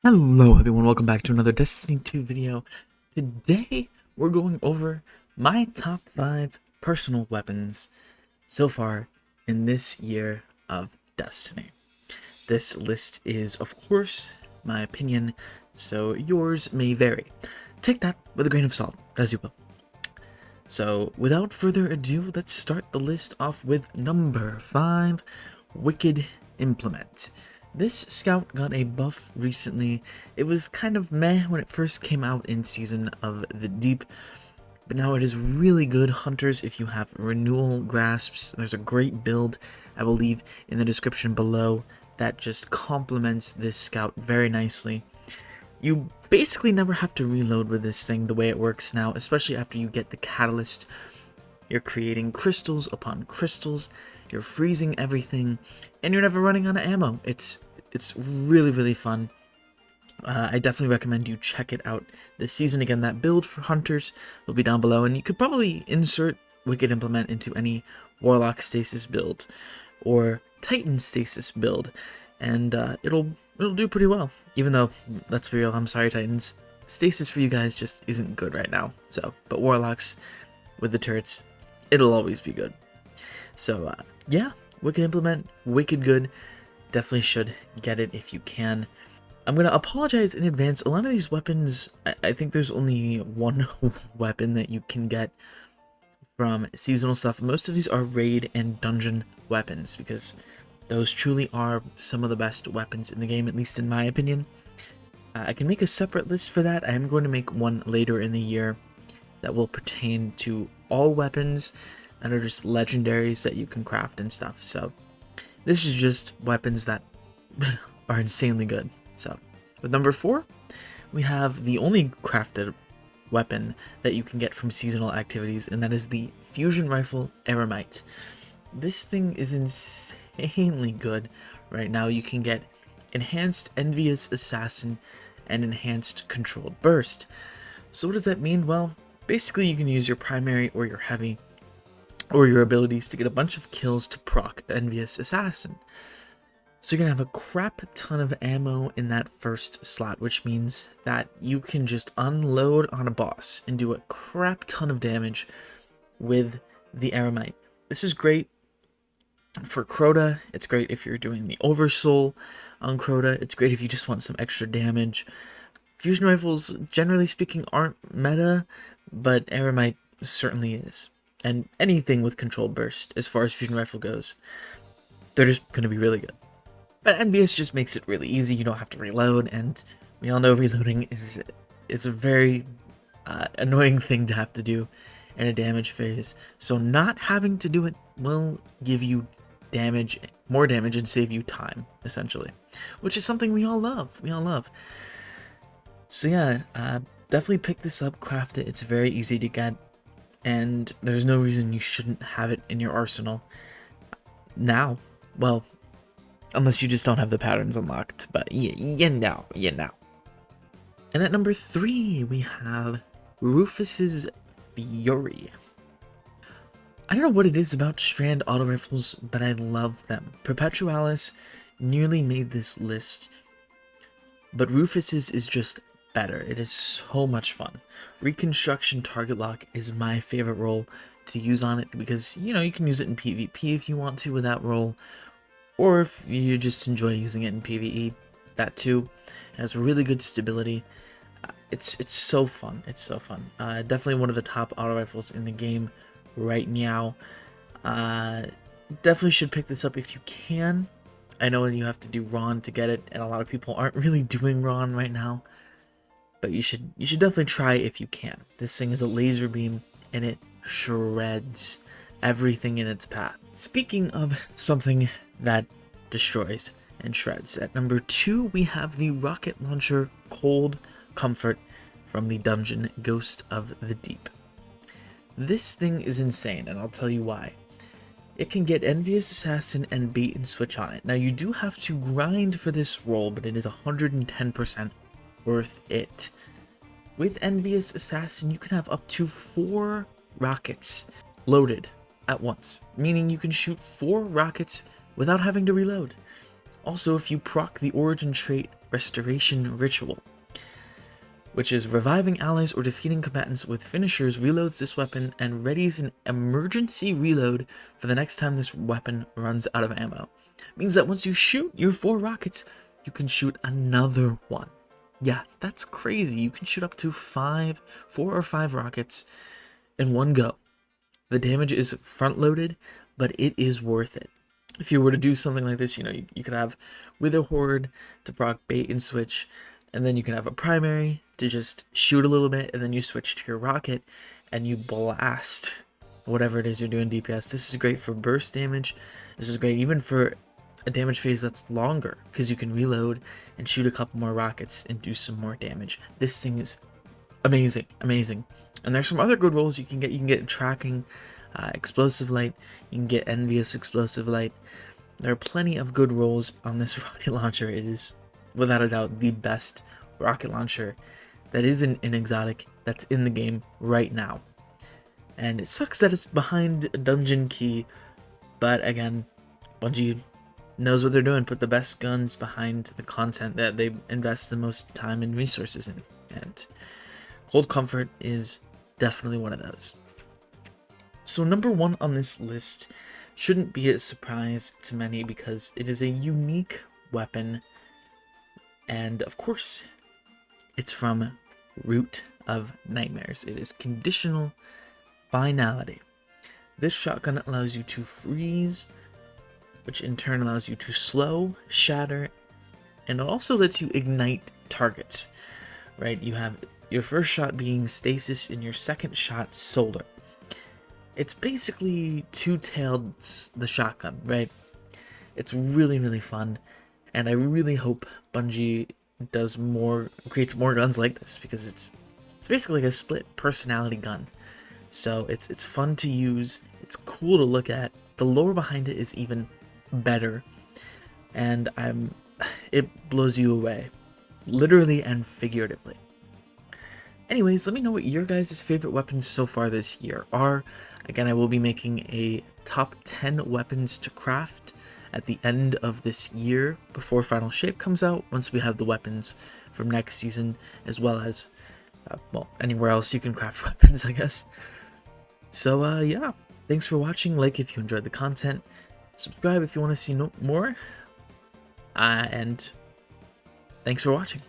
Hello everyone, welcome back to another Destiny 2 video. Today, we're going over my top 5 personal weapons so far in this year of Destiny. This list is, of course, my opinion, so yours may vary. Take that with a grain of salt, as you will. So, without further ado, let's start the list off with number 5, Wicked Implement. This scout got a buff recently. It was kind of meh when it first came out in Season of the Deep, but now it is really good. Hunters, if you have Renewal Grasps, there's a great build, I will leave in the description below, that just complements this scout very nicely. You basically never have to reload with this thing the way it works now, especially after you get the catalyst. You're creating crystals upon crystals, you're freezing everything, and you're never running out of ammo. It's really fun. I definitely recommend you check it out this season. Again, that build for hunters will be down below, and you could probably insert Wicked Implement into any Warlock Stasis build or Titan Stasis build, and it'll do pretty well. Even though, let's be real, I'm sorry Titans, Stasis for you guys just isn't good right now. So, but Warlocks with the turrets, it'll always be good. So yeah, Wicked Implement, wicked good. Definitely should get it if you can. I'm going to apologize in advance. A lot of these weapons, I think there's only one weapon that you can get from seasonal stuff. Most of these are raid and dungeon weapons, because those truly are some of the best weapons in the game, at least in my opinion. I can make a separate list for that. I am going to make one later in the year that will pertain to all weapons that are just legendaries that you can craft and stuff. So this is just weapons that are insanely good. So with number 4, we have the only crafted weapon that you can get from seasonal activities, and that is the Fusion Rifle Ramite. This thing is insanely good right now. You can get Enhanced Envious Assassin and Enhanced Controlled Burst. So what does that mean? Well, basically you can use your primary or your heavy or your abilities to get a bunch of kills to proc Envious Assassin. So you're going to have a crap ton of ammo in that first slot, which means that you can just unload on a boss and do a crap ton of damage with the Ramite. This is great for Crota. It's great if you're doing the Oversoul on Crota. It's great if you just want some extra damage. Fusion rifles, generally speaking, aren't meta, but Ramite certainly is. And anything with controlled burst, as far as fusion rifle goes, they're just going to be really good. But Envious just makes it really easy. You don't have to reload, and we all know reloading is a very annoying thing to have to do in a damage phase. So not having to do it will give you damage, more damage, and save you time, essentially, which is something we all love. So yeah, definitely pick this up, craft it. It's very easy to get, and there's no reason you shouldn't have it in your arsenal now. Well, unless you just don't have the patterns unlocked, but you know. And at number 3, we have Rufus's Fury. I don't know what it is about Strand auto rifles, but I love them. Perpetualis nearly made this list, but Rufus's is just better. It is so much fun. Reconstruction target lock is my favorite role to use on it, because, you know, you can use it in PvP if you want to with that role, or if you just enjoy using it in PvE, that too. It has really good stability. It's so fun. It's so fun. Definitely one of the top auto rifles in the game right now. Definitely should pick this up if you can. I know you have to do Ron to get it, and a lot of people aren't really doing Ron right now, but you should definitely try if you can. This thing is a laser beam, and it shreds everything in its path. Speaking of something that destroys and shreds, at number 2 we have the rocket launcher Cold Comfort from the dungeon Ghost of the Deep. This thing is insane, and I'll tell you why. It can get Envious Assassin and Bait and Switch on it. Now you do have to grind for this role, but it is 110% worth it. With Envious Assassin, you can have up to 4 rockets loaded at once, meaning you can shoot 4 rockets without having to reload. Also, if you proc the origin trait Restoration Ritual, which is reviving allies or defeating combatants with finishers, reloads this weapon and readies an emergency reload for the next time this weapon runs out of ammo. It means that once you shoot your 4 rockets, you can shoot another one. Yeah, that's crazy. You can shoot up to 4 or 5 rockets in one go. The damage is front loaded, but it is worth it. If you were to do something like this, you could have Wither Horde to proc bait and switch, and then you can have a primary to just shoot a little bit, and then you switch to your rocket and you blast whatever it is you're doing DPS. This is great for burst damage. This is great even for a damage phase that's longer, because you can reload and shoot a couple more rockets and do some more damage. This thing is amazing, amazing. And there's some other good rolls you can get. You can get tracking explosive light. You can get envious explosive light. There are plenty of good rolls on this rocket launcher. It is without a doubt the best rocket launcher that isn't an exotic that's in the game right now. And it sucks that it's behind a dungeon key, but again, Bungie knows what they're doing. Put the best guns behind the content that they invest the most time and resources in, and Cold Comfort is definitely one of those. So number 1 on this list shouldn't be a surprise to many, because it is a unique weapon, and of course it's from Root of Nightmares. It is Conditional Finality. This shotgun allows you to freeze, which in turn allows you to slow, shatter, and it also lets you ignite targets, right? You have your first shot being stasis and your second shot solar. It's basically two-tailed the shotgun, right? It's really, really fun, and I really hope Bungie creates more guns like this, because it's basically like a split personality gun. So it's fun to use, it's cool to look at, the lore behind it is even better, and it blows you away, literally and figuratively. Anyways, let me know what your guys' favorite weapons so far this year are. Again, I will be making a top 10 weapons to craft at the end of this year, before Final Shape comes out, once we have the weapons from next season, as well as, anywhere else you can craft weapons, I guess. So, yeah, thanks for watching. Like if you enjoyed the content, subscribe if you want to see more, and thanks for watching.